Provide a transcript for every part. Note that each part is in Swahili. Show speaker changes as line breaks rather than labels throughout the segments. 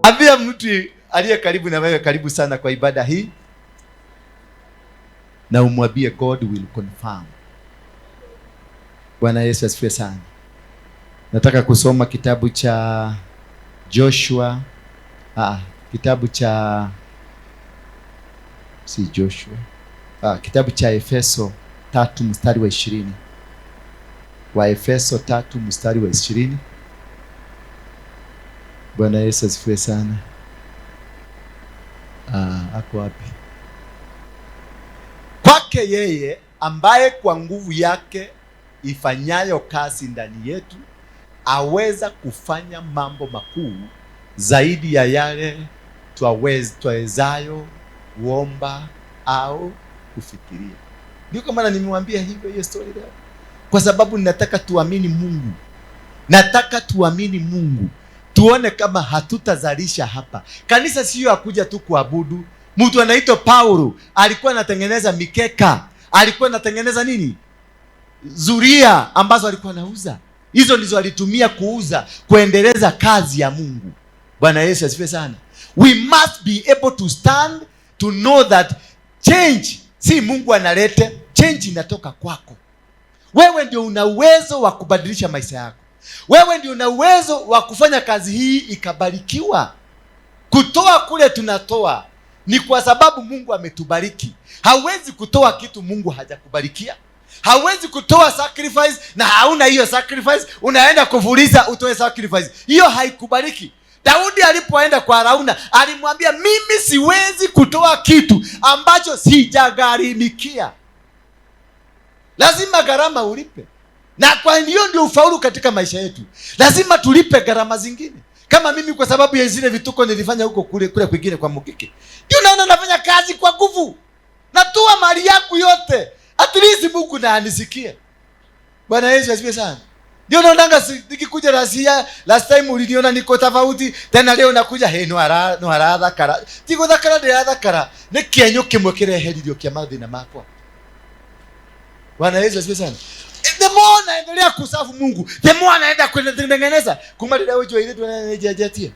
Ambia mtu aliye karibu na wewe, karibu sana kwa ibada hii, na umwambie God will confirm. Bwana Yesu asifiwe sana. Nataka kusoma kitabu cha Joshua, kitabu cha kitabu cha Efeso 3 mstari wa 20. Wa Efeso 3 mstari wa 20. Bwana Yesu asifiwe sana. Ako wapi? Kwake yeye ambaye kwa nguvu yake ifanyayo kazi ndani yetu aweza kufanya mambo makuu zaidi ya yale twawezayo kuomba au kufikiria. Ndio kwa maana nimemwambia hivyo hiyo story leo, kwa sababu ninataka tuamini Mungu. Nataka tuamini Mungu, tuone kama hatutazalisha hapa. Kanisa sio akuja tu kuabudu. Mtu anaitwa Paulo alikuwa anatengeneza mikeka, alikuwa anatengeneza nini? Zuria ambazo alikuwa anauza. Hizo ndizo alitumia kuuza, kuendeleza kazi ya Mungu. Bwana Yesu asifiwe sana. We must be able to stand to know that change si Mungu analete, change inatoka kwako. Wewe ndio una uwezo wa kubadilisha maisha yako. Wewe ndio una uwezo wa kufanya kazi hii ikabarikiwa. Kutoa kule tunatoa ni kwa sababu Mungu ametubariki. Hauwezi kutoa kitu Mungu hajakubarikia. Hauwezi kutoa sacrifice na hauna hiyo sacrifice, unaenda kufuliza utoe sacrifice. Hiyo haikubariki. Daudi alipoenda kwa Arauna alimwambia, mimi siwezi kutoa kitu ambacho sijagharimikia. Lazima gharama ulipe. Na kwa hiyo ndio ufaulu katika maisha yetu. Lazima tulipe gharama zingine. Kama mimi kwa sababu ya zile vituko nilifanya huko kule kwingine kwa Mukike, ndio naona nafanya kazi kwa nguvu. Natoa mali yangu yote. At least Mungu na anisikie. Bwana Yesu asifiwe sana. Ndio naona nikikuja last time uliniona niko tofauti, tena leo nakuja no arada kara. Tiko thakara de thakara. Ni kienyo kimwe kireheririo kia mathina makwa. Bwana Yesu asifiwe sana. The more naendelea kusafu Mungu, the more naenda kutengeneza kumalira wewe ile tunanejajatia.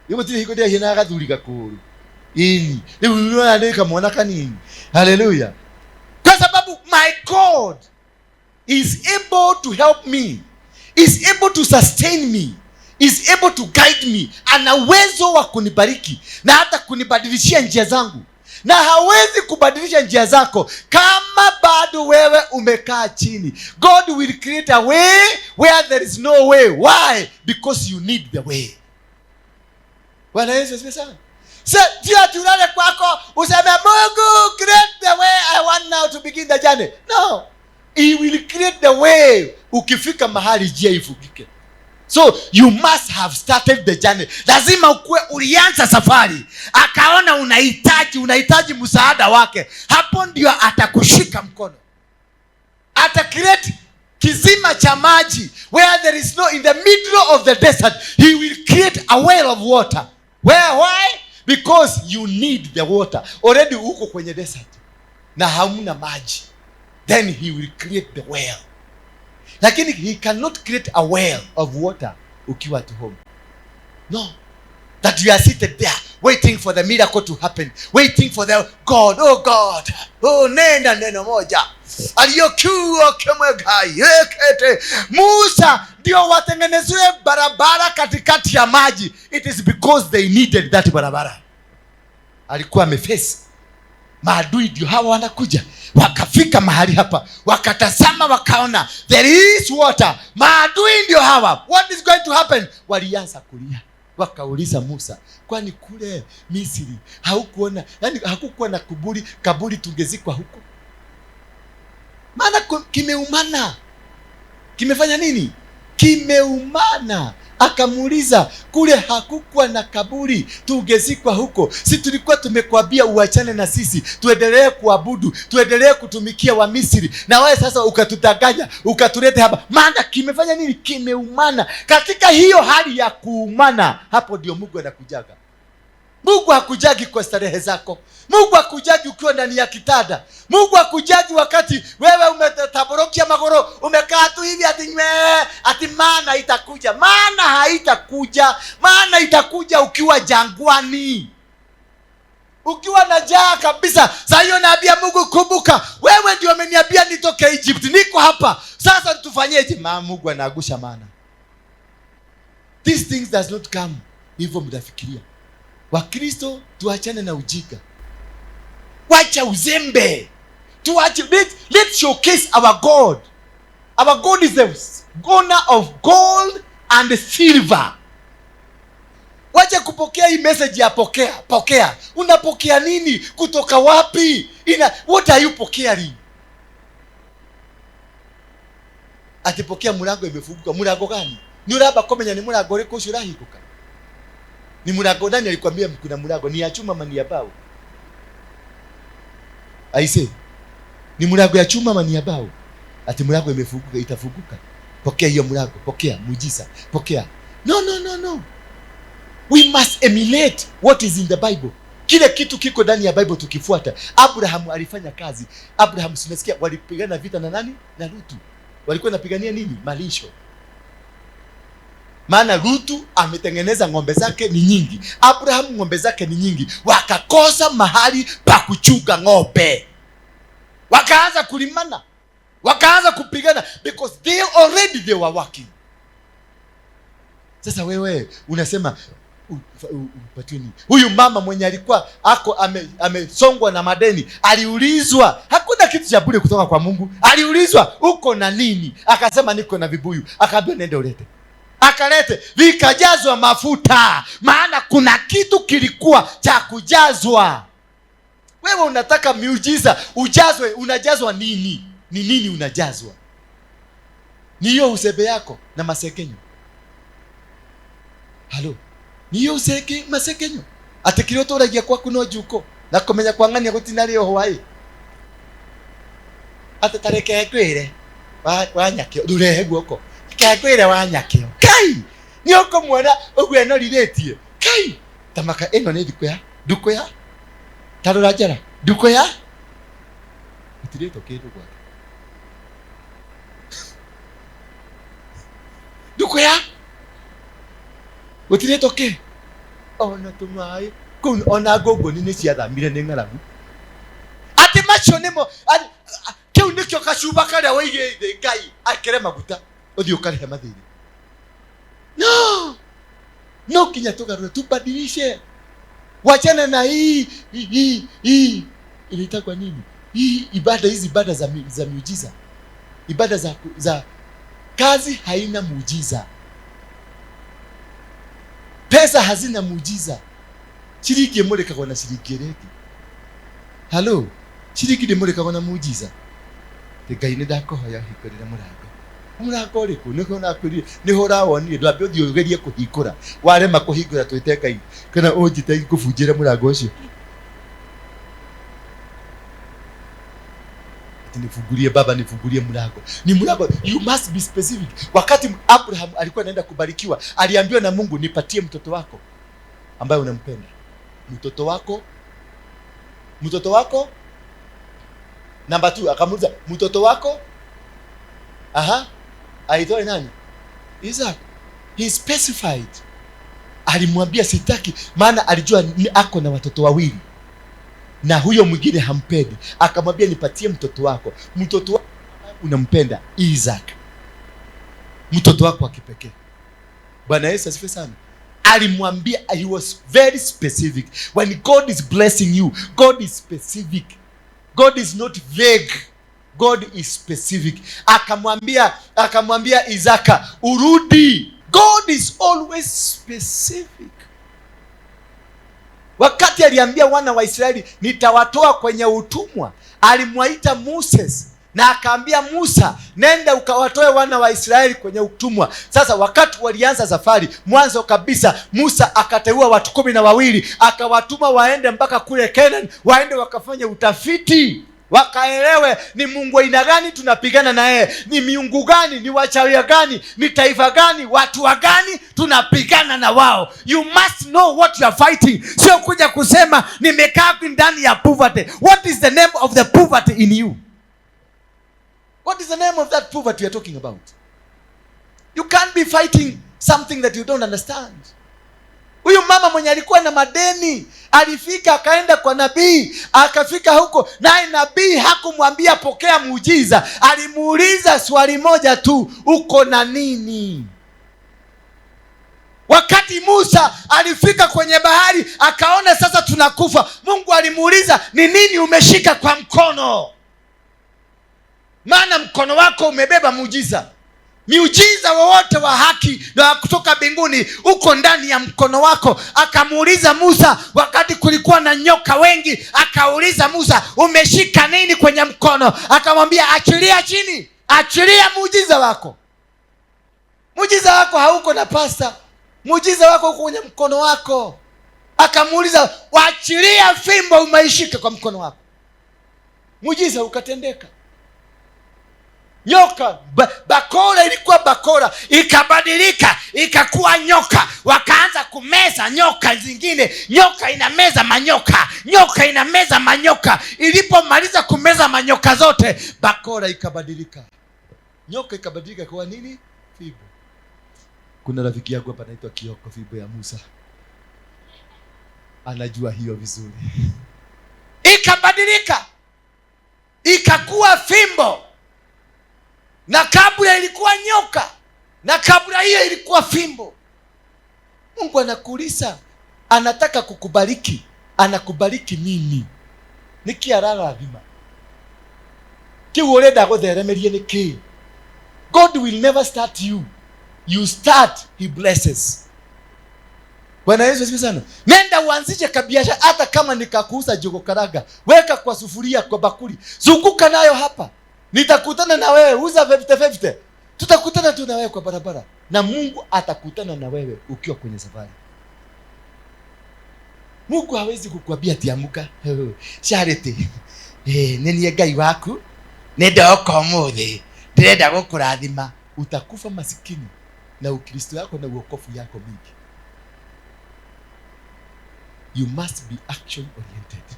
Yuko tili hiko dia hina gathurika kuru. Ini, ni unaona ndeka muona kanini. Hallelujah. Kwa sababu my God is able to help me, is able to sustain me, is able to guide me. Ana uwezo wa kunibariki na hata kunibadilishia njia zangu. Na hawezi kubadilisha njia zako kama bado wewe umekaa chini. God will create a way where there is no way. Why? Because you need the way. Bwana Yesu asifiwe sana. Sio tulale kwako useme Mungu create the way I want now to begin the journey. No. He will create the way ukifika mahali njia ifugike. So you must have started the journey. Lazima ukue ulianza safari. Akaona unahitaji msaada wake. Hapo ndio atakushika mkono. Ata create kizima cha maji where there is no, in the middle of the desert he will create a well of water. Why? Because you need the water. Already uko kwenye desert na hamuna maji. Then he will create the well. Lakini he cannot create a well of water ukiwa at home. No. That you are seated there waiting for the miracle to happen, waiting for the God. Oh God, oh nenda neno moja aliyokuwa kama gai yekete Musa ndio watengenezwe barabara katikati ya maji. It is because they needed that barabara. Alikuwa ameface maadui, ndio hawa wanakuja. Wakafika mahali hapa, wakatazama, wakaona there is water. Maadui ndio hawa. What is going to happen? Walianza kulia. Wakauliza Musa, kwani kule Misri haukuona, yani hakukuwa na kaburi tungezikwa huko? Maana kimeumana. Kimefanya nini? Kimeumana. Akamuuliza, kule hakukuwa na kaburi tungezikwa huko? Si tulikuwa tumekwambia uachane na sisi, tuendelee kuabudu, tuendelee kutumikia wa Misri, na wewe sasa ukatutanganya, ukatuleta hapa. Maana kimefanya nini? Kimeumana. Katika hiyo hali ya kuumana, hapo ndio Mungu anakujaga. Mungu hakujagi kwa starehe zako. Mungu hakujagi ukiwa ndani ya kitanda. Mungu hakujagi wakati wewe umetaborokia magoro, umekaa tu hivi ati maana itakuja. Maana haitakuja. Maana itakuja ukiwa jangwani, ukiwa na njaa kabisa. Sasa hiyo naambia Mungu, kumbuka wewe ndio umeniambia nitoke Egypt, niko hapa sasa, tufanyeje? Mungu anaagusha maana. These things does not come hivyo mtafikiria. Wakristo tuachane na ujinga, wacha uzembe, tuache. Let's showcase our God. Our God is the owner of gold and silver. Wacha kupokea hii message ya pokea. Unapokea nini? Kutoka wapi? What are you pokearing? Atipokea mulango imefunguka. Mulango gani? Ni uraba komenya ni mulango uri kushura hikuka. Ni mulango nani alikwambia kuna mulango? Ni ya chuma ama ni ya bao? Aise. Ni mulango ya chuma ama ni ya bao? Ati mulango imefunguka, itafunguka. Pokea hiyo mulango, pokea muujiza, pokea. No. We must emulate what is in the Bible. Kile kitu kiko ndani ya Bible tukifuata. Abraham alifanya kazi. Abraham sinasikia walipigana vita na nani? Na Lutu. Walikuwa napigania nini? Malisho. Maana Lutu ametengeneza ng'ombe zake ni nyingi. Abraham ng'ombe zake ni nyingi. Wakakosa mahali pa kuchunga ng'ombe. Wakaanza kulimana. Wakaanza kupigana because they were working. Sasa wewe unasema upatini. Huyu mama mwenye alikuwa amesongwa na madeni, aliulizwa, hakuna kitu cha bure kutoka kwa Mungu. Aliulizwa, uko na nini? Akasema niko na vibuyu. Akaambiwa nende ulete. Akalete, vikajazwa mafuta. Maana kuna kitu kilikuwa cha kujazwa. Wewe unataka miujiza ujazwe, unajazwa nini? Ni nini unajazwa? Ni hiyo usebe yako na masekenyo. Halo. Niyo masekenyo. Atekiro toragia kwa kuno juko. Na komenya kwa ngani gutinari ho hai. Atatareke kwire. Wanyakio durehe guoko. Kakwire wanyakio. Kai. Nioko mwana ogwe no riretie. Kai. Tamaka eno ne dikoya. Dukoya. Tarora jara. Dukoya. Itireto kedo kwa. Dukoya. Gutireto ke ona tumai kun ona gogo ni cia thamire ni ngaragu ati macho nimo kiu nikyo kashuba kare waige ngai akere maguta uthi ukarihe mathiri. No kinya tugarura tubadilishe, wachana na hii inaitwa nini hii ibada, hizi ibada za miujiza, ibada za kazi haina muujiza. Pesa hazina muujiza. Shiriki emoleka kwa na shiriki reki. Halo, shiriki demoleka kwa na muujiza. Tegai ne dako hoya hikorera murago. Murago riku niko nakwiri niho rawoni ndwambe uthi ugerie kuhikura. Warema kuhingura twiteka i. Kana ujite kubunjira murago ucio. Nifungulie baba, nifungulie mlango. Ni mlango, you must be specific. Wakati Abraham alikuwa anaenda kubarikiwa, aliambiwa na Mungu, nipatie mtoto wako ambaye unampenda. Mtoto wako namba 2. Akamuuliza, mtoto wako aitwa nani? Isaac. He specified. Alimwambia sitaki, maana alijua ako na watoto wawili na huyo mwingine hampendi. Akamwambia nipatie mtoto wako. Mtoto wako unampenda, Isaac. Mtoto wako wa kipekee. Bwana Yesu asifiwe sana. Alimwambia, he was very specific. When God is blessing you, God is specific. God is not vague. God is specific. Akamwambia Isaac, urudi. God is always specific. Wakati aliambia wana wa Israeli nitawatoa kwenye utumwa, alimwaita Moses na akaambia Musa, nenda ukawatoe wana wa Israeli kwenye utumwa. Sasa wakati walianza safari, mwanzo kabisa Musa akateua watu 12, akawatuma waende mpaka kule Canaan, waende wakafanya utafiti. wakaelewe ni Mungu aina gani tunapigana na yeye, ni miungu gani, ni wachawi gani, ni taifa gani, watu wa gani tunapigana na wao. You must know what you are fighting. Sio kuja kusema nimekaa ndani ya poverty. What is the name of the poverty in you? What is the name of that poverty you are talking about? You can't be fighting something that you don't understand. Huyu mama mwenye alikuwa na madeni alifika akaenda kwa nabii, akafika huko naye nabii hakumwambia pokea muujiza, alimuuliza swali moja tu, uko na nini? Wakati Musa alifika kwenye bahari akaona sasa tunakufa, Mungu alimuuliza ni nini umeshika kwa mkono? Maana mkono wako umebeba muujiza. Miujiza wowote wa haki na kutoka mbinguni uko ndani ya mkono wako. Akamuuliza Musa wakati kulikuwa na nyoka wengi, akauliza Musa umeshika nini kwenye mkono? Akamwambia achilia chini, achilia muujiza wako. Muujiza wako hauko na pasta, muujiza wako uko kwenye mkono wako. Akamuuliza waachilia fimbo umeishika kwa mkono wako. Muujiza ukatendeka. Nyoka, bakora ilikuwa bakora, ikabadilika ikakuwa nyoka. Wakaanza kumeza nyoka zingine, nyoka inameza manyoka, nyoka inameza manyoka. Ilipomaliza kumeza manyoka zote, bakora ikabadilika, nyoka ikabadilika kwa nini? Fimbo. Kuna rafiki yangu hapa anaitwa Kioko, fimbo ya Musa, anajua hiyo vizuri. Ikabadilika ikakuwa fimbo, na kabla ilikuwa nyoka, na kabla hiyo ilikuwa fimbo. Mungu anakuuliza, anataka kukubariki. Anakubariki nini? Nikiarara thima kiu urenda gutheremerie niki? God will never start you, you start, he blesses. Bwana Yesu asifiwe sana. Nenda uanzishe kabiashara, hata kama nikakuuza jogo karaga, weka kwa sufuria, kwa bakuli, zunguka nayo hapa. Nitakutana na wewe, uza 50-50. Tutakutana tu na wewe kwa barabara, na Mungu atakutana na wewe ukiwa kwenye safari. Mungu hawezi kukuambia tiamuka charity nenie Ngai waku nenda okomuthi ndirenda gukurathima. Utakufa masikini na Ukristo yako na uokofu yako mingi. You must be action oriented.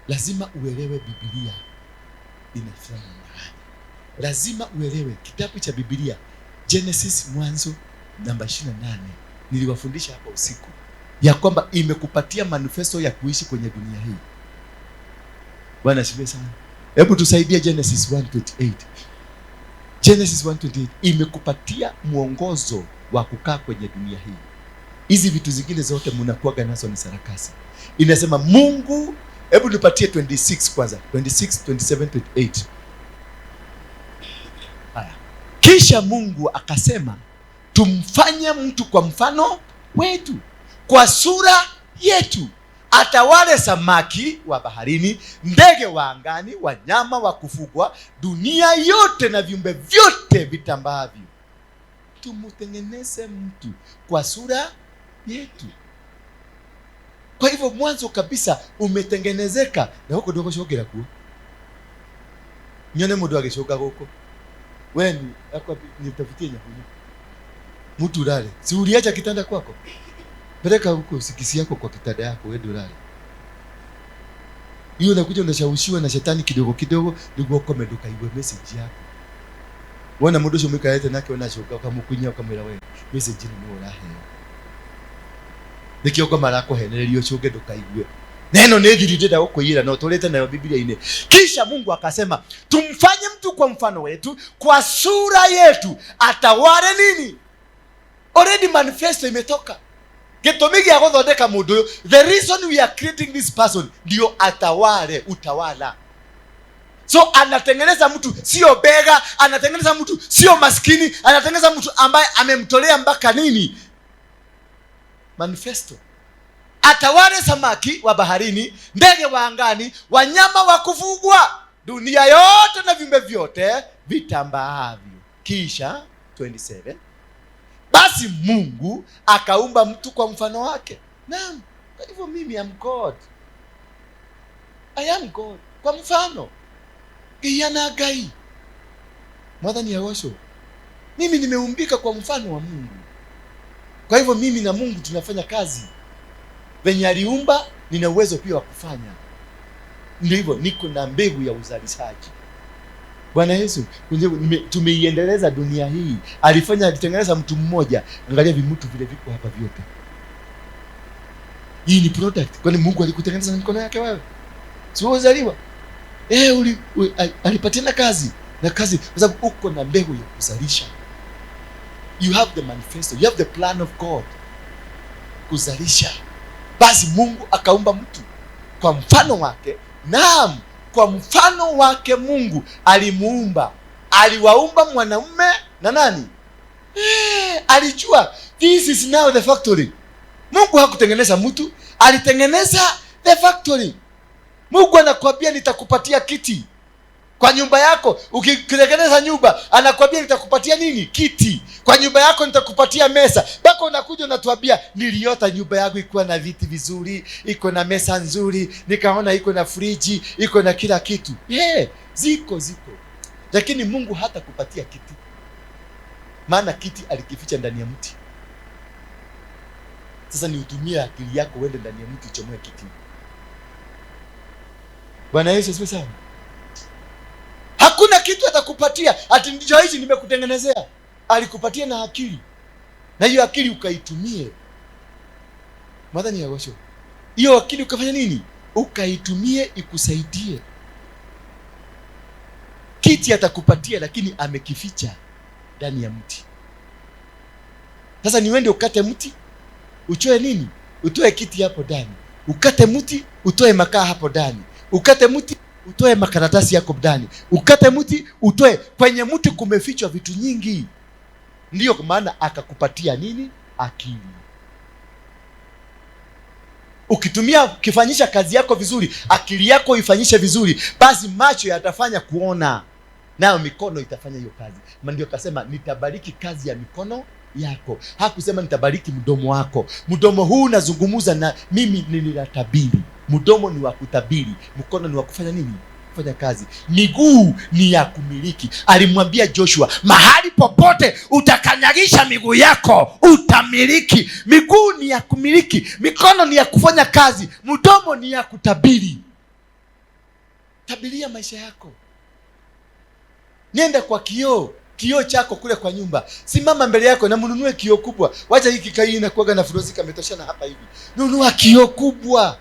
Lazima uelewe Biblia inasema nini. Lazima uelewe kitabu cha Biblia Genesis, Mwanzo namba 28. Niliwafundisha hapa usiku ya kwamba imekupatia manifesto ya kuishi kwenye dunia hii. Bwana asifiwe sana. Hebu tusaidie Genesis 1:28. Genesis 1:28 imekupatia mwongozo wa kukaa kwenye dunia hii. Hizi vitu zingine zote mnakuaga nazo ni sarakasi. Inasema Mungu, hebu nipatie 26 kwanza. 26, 27, 28. Haya. Kisha Mungu akasema tumfanye mtu kwa mfano wetu, kwa sura yetu, atawale samaki wa baharini, ndege wa angani, wanyama wa kufugwa, dunia yote na viumbe vyote vitambaavyo. Tumutengeneze mtu kwa sura yetu. Kwa hivyo mwanzo kabisa umetengenezeka, na huko ndio shokera kuo. Nyone mundu agishoka huko. Wewe akwa nitafutie nyakunya. Mtu ulale. Si uliacha kitanda kwako? Peleka huko sikisi yako kwa kitanda yako, wewe ulale. Hiyo unakuja unashawishiwa na shetani kidogo kidogo, ndio ukome ndoka iwe message yako. Wana mundu ucio mwikaete nake unashoka ukamukunya ukamwira wewe message ni urahe. Nikio kama lako henererio choge ndukaigue. Neno nethirinde gukuira no tulete nayo Biblia-ini. Kisha Mungu akasema tumfanye mtu kwa mfano wetu, kwa sura yetu, atawale nini? Already manifesto imetoka. Gitumi gia guthondeka mundu, the reason we are creating this person ndio atawale, utawala. So anatengeneza mtu sio bega, anatengeneza mtu sio maskini, anatengeneza mtu ambaye amemtolea mpaka nini? Manifesto. Atawale samaki wa baharini, ndege wa angani, wanyama wa kufugwa, dunia yote na viumbe vyote vitambaavyo. Kisha 27. Basi Mungu akaumba mtu kwa mfano wake. Naam. Kwa hivyo mimi am God. I am God. kwa mfano kiyana gai mwadhani ya washo. Mimi nimeumbika kwa mfano wa Mungu. Kwa hivyo mimi na Mungu tunafanya kazi venye aliumba, nina uwezo pia wa kufanya. Ndio hivyo, niko na mbegu ya uzalishaji. Bwana Yesu tumeiendeleza dunia hii. Alitengeneza mtu mmoja, angalia vimutu vile viko hapa vyote. Hii ni product. Kwani Mungu alikutengeneza na mikono yake wewe? Sio uzaliwa. Alipatiana kazi na kazi kwa sababu uko na mbegu ya kuzalisha. You have the manifesto, you have the plan of God. Kuzalisha. Basi Mungu akaumba mtu kwa mfano wake. Naam, kwa mfano wake Mungu alimuumba. Aliwaumba mwanamume na nani? Alijua this is now the factory. Mungu hakutengeneza mtu, alitengeneza the factory. Mungu anakuambia nitakupatia kiti kwa nyumba yako. Ukitengeneza nyumba, anakuambia nitakupatia nini? Kiti. Kwa nyumba yako nitakupatia mesa. Bako unakuja unatuambia niliota nyumba yangu iko na viti vizuri, iko na mesa nzuri, nikaona iko na friji, iko na kila kitu. Ziko. Lakini Mungu hata kupatia kiti. Maana kiti alikificha ndani ya mti. Sasa ni utumie akili yako uende ndani ya mti uchomoe kiti. Bwana Yesu asifiwe sana. Hakuna kitu atakupatia ati ndicho hichi nimekutengenezea. Alikupatia na akili. Na hiyo akili ukaitumie. Madhani ya washo. Hiyo akili ukafanya nini? Ukaitumie ikusaidie. Kiti atakupatia lakini amekificha ndani ya mti. Sasa ni wende ukate mti, uchoe nini? Utoe kiti hapo ndani. Ukate mti, utoe makaa hapo ndani. Ukate mti, utoe makaratasi yako ndani. Ukate mti, utoe. Kwenye mti kumefichwa vitu nyingi. Ndiyo maana akakupatia nini? Akili. Ukitumia ukifanyisha kazi yako vizuri, akili yako ifanyishe vizuri, basi macho yatafanya kuona, nayo mikono itafanya hiyo kazi. Ndio akasema nitabariki kazi ya mikono yako. Hakusema nitabariki mdomo wako. Mdomo huu unazungumza na mimi, ninatabiri. Mdomo ni wa kutabiri, mkono ni wa kufanya nini? Kufanya kazi. Miguu ni ya kumiliki. Alimwambia Joshua, mahali popote utakanyagisha miguu yako utamiliki. Miguu ni ya kumiliki, mikono ni ya kufanya kazi, mdomo ni ya kutabiri. Tabiria maisha yako. Nenda kwa kioo chako kule kwa nyumba. Simama mbele yako na mnunue kioo kubwa. Wacha hiki kai inakuaga na frozi kametoshana hapa hivi. Nunua kioo kubwa.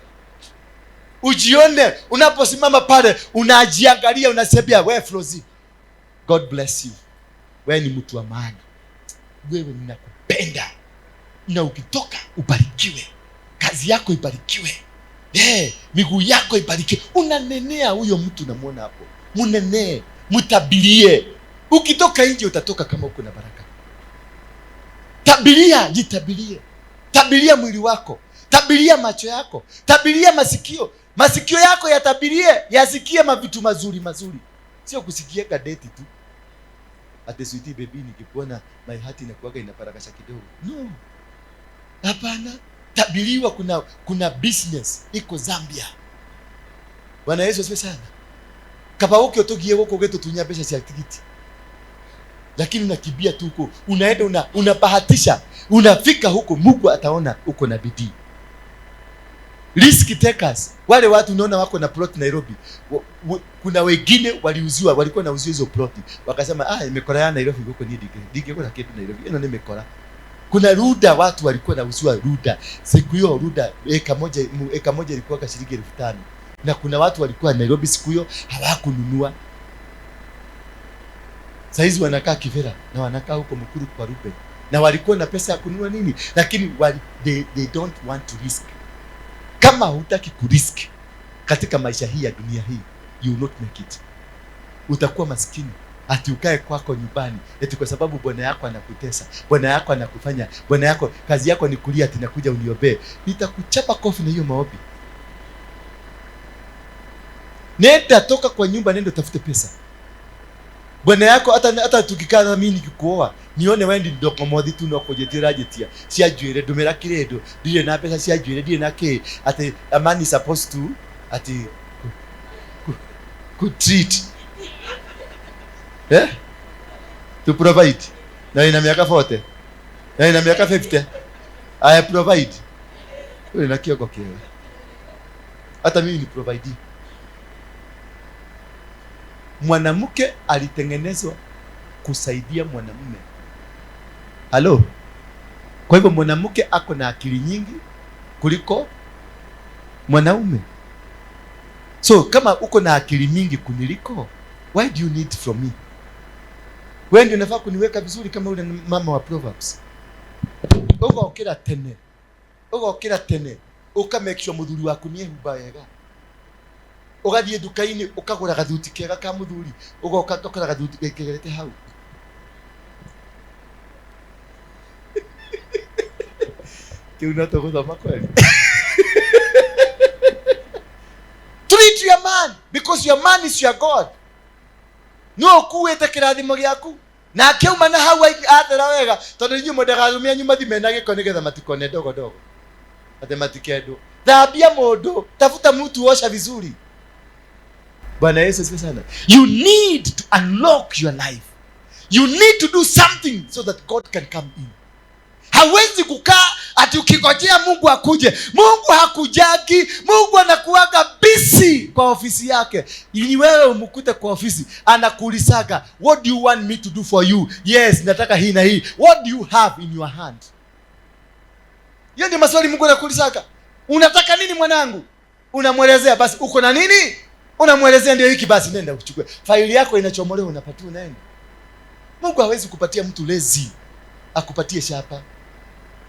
Ujione unaposimama pale, unajiangalia, unasema wewe Frozi, God bless you. Wewe ni mtu wa maana. Wewe ninakupenda. Na ukitoka ubarikiwe. Kazi yako ibarikiwe. Miguu yako ibarikiwe. Unanenea huyo mtu unamuona hapo. Munenee, mtabirie. Ukitoka nje utatoka kama uko na baraka. Tabiria, jitabirie. Tabiria mwili wako. Tabiria macho yako. Tabiria masikio. Masikio yako yatabirie, yasikie mavitu mazuri. Sio kusikia kadeti tu. Ate sweetie baby nikikuona my heart inakuaga inaparakasha kidogo. No. Hapana. Tabiriwa kuna business iko Zambia. Bwana Yesu asifiwe sana. Kapa uke otogie wako geto tunya pesa cha tikiti. Lakini unakibia tu huko. Unaenda unabahatisha. Unafika huko, Mungu ataona uko na bidii. Risk takers, wale watu unaona wako na plot Nairobi. Kuna wengine walikuwa nauziwa hizo plot. Wakasema imekora ya Nairobi huko ni dige kwa kitu Nairobi. Eno nimekora. Kuna ruda, watu walikuwa nauziwa ruda. Siku hiyo ruda eka moja ilikuwa kwa shilingi 5,000. Na kuna watu walikuwa Nairobi siku hiyo hawakununua. Saizi wanakaa Kivera na wanakaa huko Mukuru kwa Ruben. Na walikuwa na pesa ya kununua nini? Lakini they don't want to risk. Kama hutaki kurisk katika maisha hii ya dunia hii, you will not make it. Utakuwa maskini. Ati ukae kwako nyumbani eti kwa sababu bwana yako anakutesa, bwana yako anakufanya, bwana yako kazi yako ni kulia ati nakuja uniombee. Nitakuchapa kofi na hiyo maombi. Nenda toka kwa nyumba, nenda tafute pesa. Bwana yako hata tukikaa na mimi nikikuoa, nione wewe ndio komodi tu na kujetiraje tia. Si ajuire domera kiredo, ndiye na pesa si ajuire ndiye na ke ati amani supposed to ati Kutreat. To provide. Na ina miaka 40. Na ina miaka 50. I provide. Wewe na kioko kiwe. Hata mimi ni provide. Mwanamke alitengenezwa kusaidia mwanamume. Halo? Kwa hivyo mwanamke ako na akili nyingi kuliko mwanaume. So kama uko na akili mingi kuniliko, why do you need from me? Wewe ndio unafaa kuniweka vizuri kama ule mama wa Proverbs. Ugokira tene. Uka make sure muthuri waku ni ehumba wega. Ugathie duka-ini ukagura gathuti kega ka muthuri. Ugoka ukagura gathuti kegerete hau. Kiunato gũthoma kweli. Treat your man because your man is your God. No kuwete kirathimo giaku. Na akiuma na hau athera wega tondu inyu mũndagathumia nyuma thimena gĩko nĩgetha matikone dogo dogo. Mathematikedo. Thabia mũndũ, tafuta mtu osha vizuri. Bwana Yesu asifiwe sana. You need to unlock your life. You need to do something so that God can come in. Hawezi kukaa ati ukingojea Mungu akuje. Mungu hakujaki. Mungu anakuaga busy kwa ofisi yake. Ili wewe umkute kwa ofisi, anakuulizaga, what do you want me to do for you? Yes, nataka hii na hii. What do you have in your hand? Hiyo ndio maswali Mungu anakuulizaga. Unataka nini mwanangu? Unamwelezea basi uko na nini? Unamwelezea ndio hiki basi nenda uchukue. Faili yako inachomolewa unapatiwa nani? Mungu hawezi kupatia mtu lazy akupatie shapa.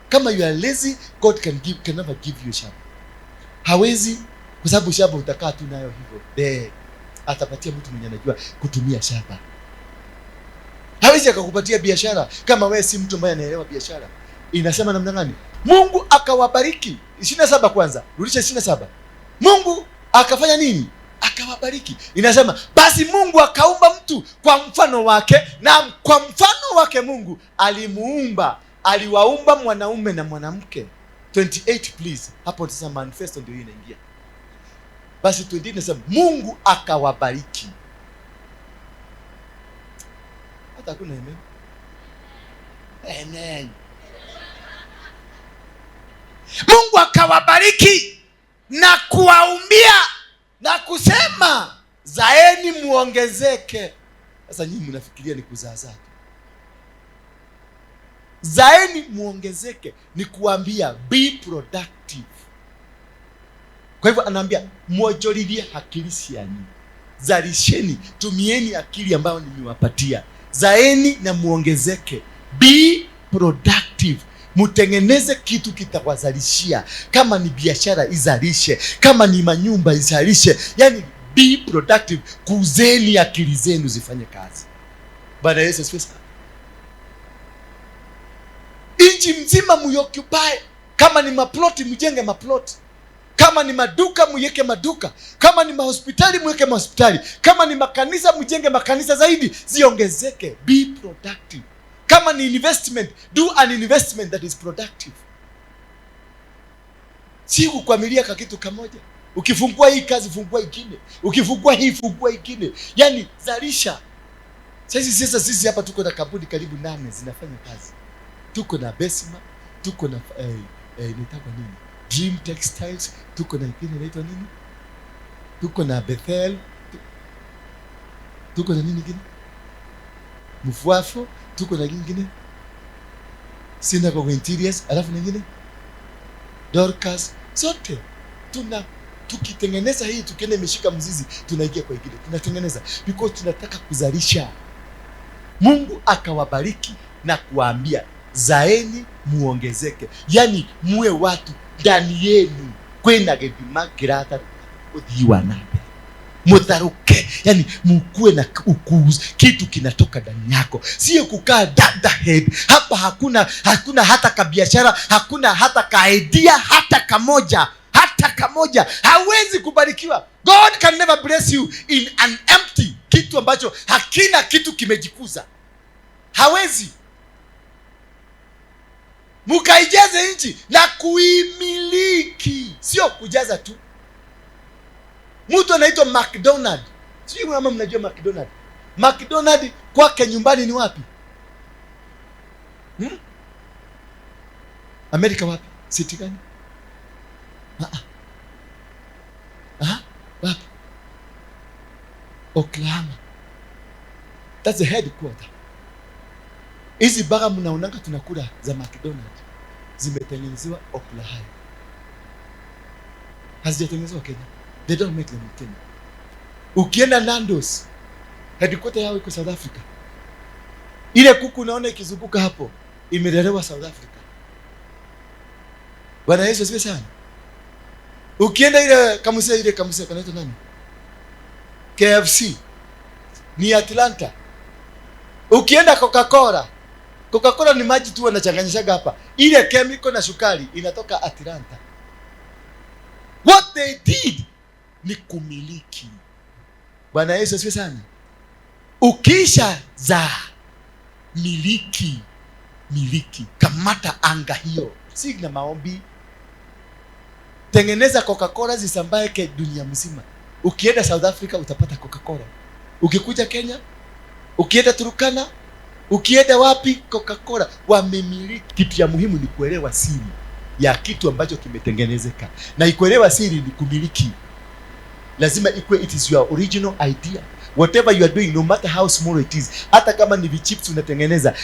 Kama you are lazy, God can never give you shapa. Hawezi, kwa sababu shapa utakaa tu nayo hivyo. Atapatia mtu mwenye anajua kutumia shapa. Hawezi akakupatia biashara kama wewe si mtu ambaye anaelewa biashara. Inasema namna gani? Mungu akawabariki. 27 kwanza. Rudisha 27. Mungu akafanya nini? Akawabariki. Inasema basi Mungu akaumba mtu kwa mfano wake, na kwa mfano wake Mungu alimuumba. Aliwaumba mwanaume na mwanamke. 28 please. Hapo sasa manifesto ndio inaingia. Basi 28 inasema Mungu akawabariki. Hata kuna amen. Amen. Mungu akawabariki na kuwaumbia na kusema zaeni muongezeke. Sasa nyinyi mnafikiria ni kuzaazaa. Zaeni muongezeke ni kuambia be productive. Kwa hivyo anaambia mwojolilie akili cianyu. Zalisheni, tumieni akili ambayo nimewapatia. Zaeni na muongezeke. Be productive. Mutengeneze kitu kitawazalishia. Kama ni biashara izalishe, kama ni manyumba izalishe. Yani be productive. Kuzeni akili zenu zifanye kazi. Bwana Yesu asifiwe sana. Inchi mzima muoccupy. Kama ni maploti mjenge maploti. Kama ni maduka muweke maduka. Kama ni mahospitali muweke mahospitali. Kama ni makanisa mjenge makanisa zaidi ziongezeke. Be productive. Kama ni investment, do an investment that is productive. Si kukwamilia kwa kitu kamoja. Ukifungua hii kazi fungua ingine. Ukifungua hii fungua ingine. Yani zalisha. Sasa sisi hapa tuko na kampuni karibu 8 zinafanya kazi. Tuko na Besima, tuko na nitakuwa nini? Dream Textiles, tuko na ingine inaitwa nini? Tuko na Bethel. Tuko na nini ingine? Mfuafo, tuko na nyingine. Sina kwa interiors, alafu nyingine Dorcas. Zote tukitengeneza hii tukienda imeshika mzizi, tunaingia kwa ingine. Tunatengeneza because tunataka kuzalisha. Mungu akawabariki na kuambia zaeni muongezeke. Yani muwe watu ndani yenu kwenda gethima kirata uthiwa nabe. Mutaruke, yani mukue na ukuzi, kitu kinatoka ndani yako. Sio kukaa dada head. Hapa hakuna hata kabiashara, hakuna hata ka idea hata kamoja. Hata kamoja hawezi kubarikiwa. God can never bless you in an empty, kitu ambacho hakina kitu kimejikuza. Hawezi. Mukaijaze nchi na kuimiliki. Sio kujaza tu. Mtu anaitwa McDonald Sijui kama mnajua McDonald. McDonald kwake nyumbani ni wapi? Amerika wapi? City gani? Wapi? Oklahoma. That's the headquarter. Hizi baga mnaonanga tunakula za McDonald zimetengenezewa Oklahoma. Hazijatengenezwa Kenya. They don't make them in Kenya. Ukienda Nando's, headquarter yao iko South Africa. Ile kuku unaona ikizunguka hapo imelelewa South Africa. Bwana Yesu asifiwe sana. Ukienda ile kamusia kanaitwa nani? KFC ni Atlanta. Ukienda Coca-Cola ni maji tu wanachanganyishaga hapa. Ile chemical na sukari inatoka Atlanta. What they did ni kumiliki. Bwana Yesu asifiwe sana. Ukisha za miliki, kamata anga hiyo. Si na maombi. Tengeneza Coca-Cola zisambae ke dunia mzima. Ukienda South Africa utapata Coca-Cola. Ukikuja Kenya, ukienda Turkana, ukienda wapi, Coca-Cola wamemiliki. Kitu ya muhimu ni kuelewa siri ya kitu ambacho kimetengenezeka. Na ikuelewa siri ni kumiliki. Lazima ikue it is your original idea. Whatever you are doing, no matter how small it is. Hata kama ni vichips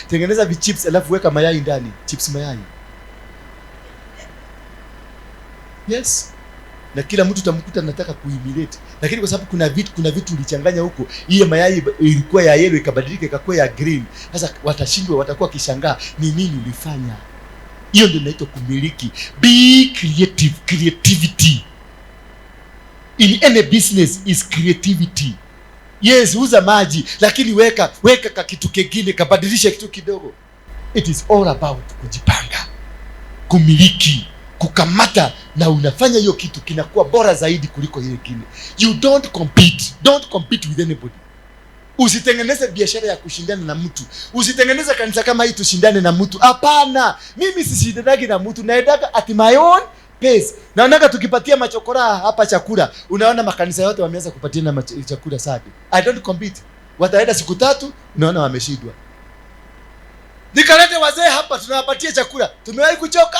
tengeneza vichips alafu weka mayai ndani. Chips mayai. Yes. Na kila mtu utamkuta anataka kuimilete. Lakini kwa sababu kuna vitu ulichanganya huko, ile mayai ilikuwa ya yellow ikabadilika ikakuwa ya green. Sasa watakuwa kishangaa ni nini ulifanya. Hiyo ndio inaitwa kumiliki. Be creative. Creativity in any business is creativity. Yes, uza maji lakini weka kitu kingine, kabadilisha kitu kidogo. It is all about kujipanga, kumiliki, kukamata, na unafanya hiyo kitu kinakuwa bora zaidi kuliko ile kingine. You don't compete with anybody. Usitengeneze biashara ya kushindana na mtu. Usitengeneze kanisa kama hii tushindane na mtu. Hapana, mimi sishindani na mtu, naendaga at my own pace. Naonaka tukipatia machokora hapa chakula, unaona makanisa yote wameanza kupatia na chakula sadi. I don't compete. Wataenda siku 3, unaona wameshindwa. Nikalete wazee hapa tunawapatia chakula. Tumewahi kuchoka?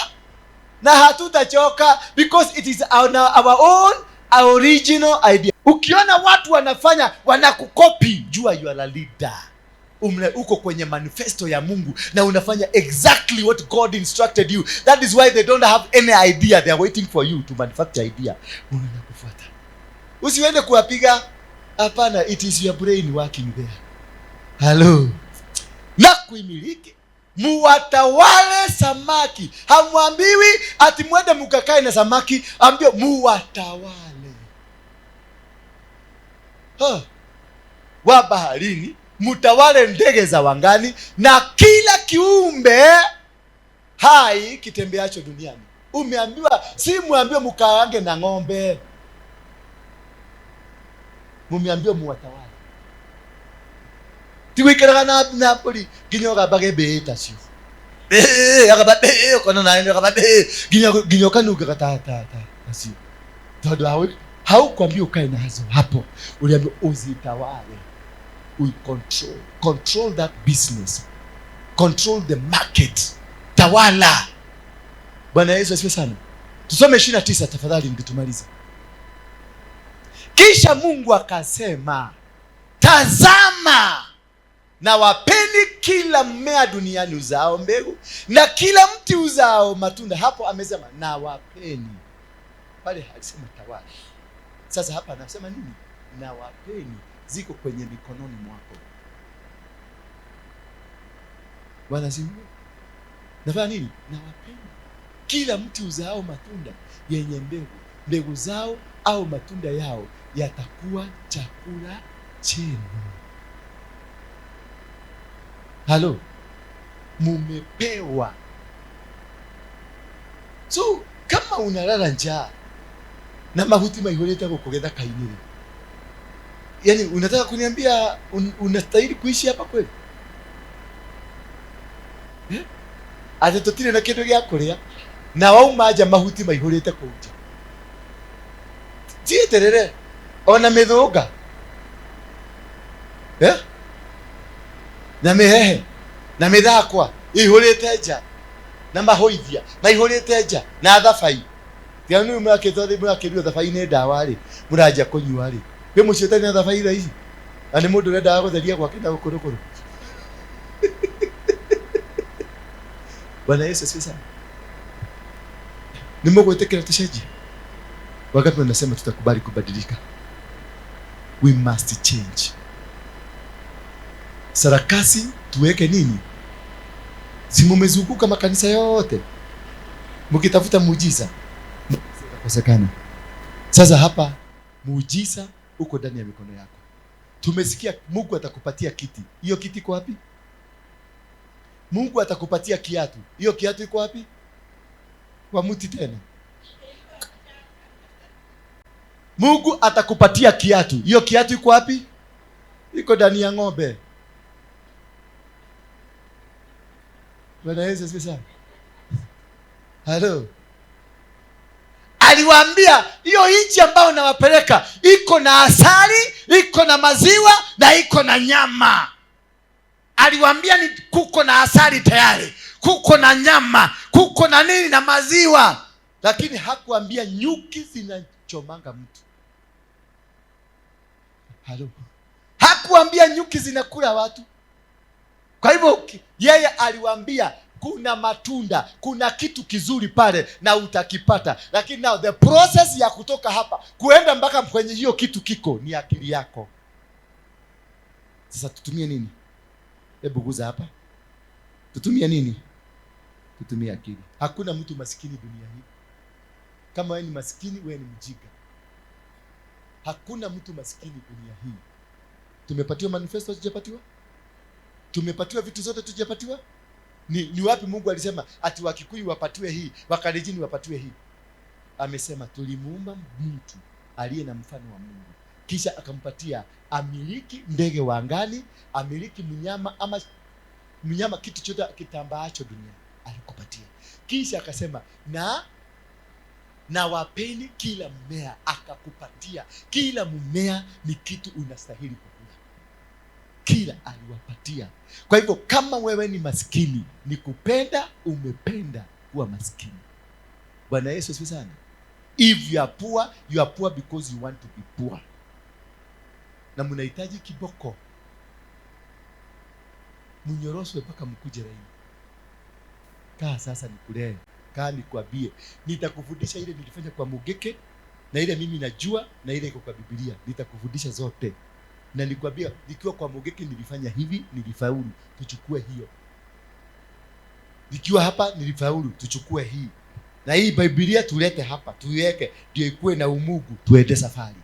Na hatutachoka because it is our own original idea. Ukiona watu wanakukopi, jua you are a leader. Uko kwenye manifesto ya Mungu na unafanya exactly what God instructed you. That is why they don't have any idea. They are waiting for you to manufacture idea. Unakufuata. Usiende kuwapiga. Hapana, it is your brain working there. Hello. Na kuimiliki. Muwatawale samaki. Hamwambiwi ati mwende mkakae na samaki, ambio muwatawale. Wa baharini, mutawale ndege za wangani na kila kiumbe hai kitembeacho duniani. Umeambiwa, si muambiwa mkaange na ng'ombe. Mumeambiwa muwatawale. Tiwikaraga na Napoli, ginyoka bage beta sio. Akababe kona naenda akababe. Ginyoka nuka kata sio. Todo haukwambia ukae nazo hapo. Uliambiwa uzitawale. We control that business, control the market, tawala. Bwana Yesu asifiwe sana. Tusome 29 tafadhali nikitumaliza. Kisha Mungu akasema, tazama, na wapeni kila mmea duniani uzao mbegu na kila mti uzao matunda. Hapo amesema na wapeni, pale alisema tawala. Sasa hapa anasema nini? Na wapeni ziko kwenye mikononi mwako. Bwana simu. Nafanya nini? Na wapeni kila mti uzao matunda yenye mbegu zao au matunda yao yatakuwa chakula chenu. Halo, mumepewa. So kama unalala njaa na mahuti maihoreta kukogetha kainiri, yani unataka kuniambia unastahili kuishi hapa kweli? Atetotire na kindu gya kuria na waumaja mahuti maihorete kuja. Tieterere ona mithunga na mihehe na mithakwa ihurite nja na mahoithia maihurite nja na thabai tia ni mwakitwa thabai ni ndawa ri muranja kunyua ri we mucio tani na thabai ra ici ani mundu renda gutheria gwake na gukurukuru. Bwana Yesu asifiwe sana. Ni Mungu atekele tushaji. Wakati tunasema tutakubali kubadilika, we must change. Sarakasi tuweke nini? Si mumezunguka makanisa yote mkitafuta muujiza, kosekana. Sasa hapa muujiza uko ndani ya mikono yako. Tumesikia Mungu atakupatia kiti. Hiyo kiti iko wapi? Mungu atakupatia kiatu. Hiyo kiatu iko wapi? Kwa mti tena. Mungu atakupatia kiatu. Hiyo kiatu iko wapi? Iko ndani ya ng'ombe. Bwana Yesu asifiwe sana. Hello. Aliwaambia hiyo nchi ambayo nawapeleka iko na asali, iko na maziwa na iko na nyama. Aliwaambia ni kuko na asali tayari, kuko na nyama, kuko na nini na maziwa. Lakini hakuambia nyuki zinachomanga mtu. Halo. Hakuambia nyuki zinakula watu. Kwa hivyo yeye aliwaambia kuna matunda, kuna kitu kizuri pale na utakipata. Lakini now the process ya kutoka hapa kuenda mpaka kwenye hiyo kitu kiko ni akili yako. Sasa tutumie nini? Hebu guza hapa. Tutumie nini? Tutumie akili. Hakuna mtu maskini dunia hii. Kama wewe ni maskini, wewe ni mjinga. Hakuna mtu maskini dunia hii. Tumepatiwa manifesto tujapatiwa? Tumepatiwa vitu zote tujapatiwa? Ni wapi Mungu alisema ati Wakikuyu wapatiwe hii, Wakalenjin wapatiwe hii? Amesema tulimuumba mtu aliye na mfano wa Mungu. Kisha akampatia amiliki ndege wa angani, amiliki mnyama ama mnyama kitu chote kitambaacho dunia alikupatia. Kisha akasema na wapeni kila mmea, akakupatia. Kila mmea ni kitu unastahili kukula. Kila aliwapatia. Kwa hivyo kama wewe ni maskini, ni kupenda umependa kuwa maskini. Bwana Yesu asifiwe sana. If you are poor because you want to be poor. Na mnahitaji kiboko. Mnyoroswe mpaka mkuje laini. Kaa sasa nikulee. Kaa nikwambie. Nitakufundisha ile nilifanya kwa Mugeke na ile mimi najua na ile iko kwa Biblia. Nitakufundisha zote. Na nikwambia nikiwa kwa Mugeke nilifanya hivi, nilifaulu, tuchukue hiyo. Nikiwa hapa nilifaulu, tuchukue hii. Na hii Biblia tulete hapa, tuiweke ndio ikuwe na umugu, tuende safari.